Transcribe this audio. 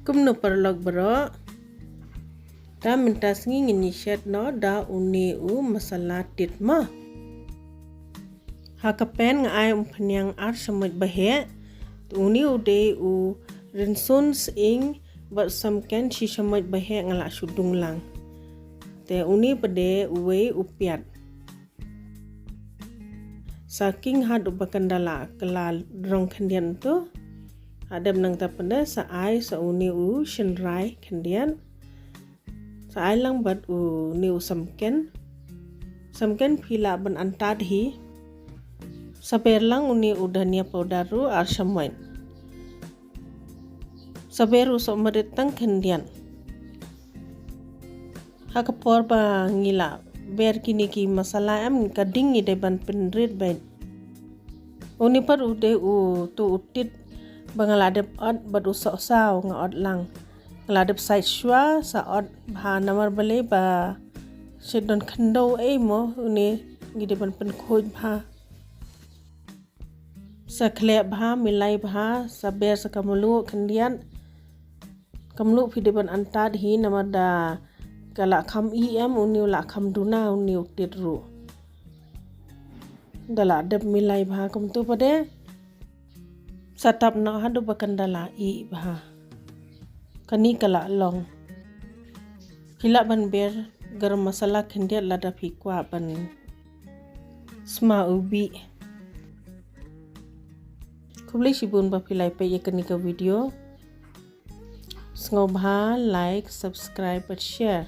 Kum no perlog bro. Da mintas ngi ngishet no da uni masala tit ma. Hakapen ngai penyang ar semut bahe. Uni ude rinsun ing bersamken si semut bahe ngalak sudung lang. Te uni pede uwe upiat. Saking hadu bakandala kelal rong kendian tu. Ada menang tapenda saai sauni shenrai kendian. Saai lang bat ni samken. Samken pila ban antad hi. Saber lang uni udania paudaru arsamoin. Saber usok meritang kendian. Hakapor ba ngila ber kini ki masalah am kading ide ban penrit bain. Uni par ude tu utit bangaladep od bad usok saw nga od lang. Ngaladep side shwa sa od bha namar bale ba shedon kando mo uni ngide ban penkhoj bha. Sa khle bha milai bha saber sa kamulu kendian. Kamulu pide ban antad hi namar da kala kham uni ula kham duna uni utit ru. Dala adep milai bha kum tu pade. Satap na hadu bakandala bha. Kani kala long. Hila ban ber garam masala kendiat lada pikwa ban sma ubi. Kubli sibun ba pilai pe ye kani ka video. Sngobha like, subscribe, and share.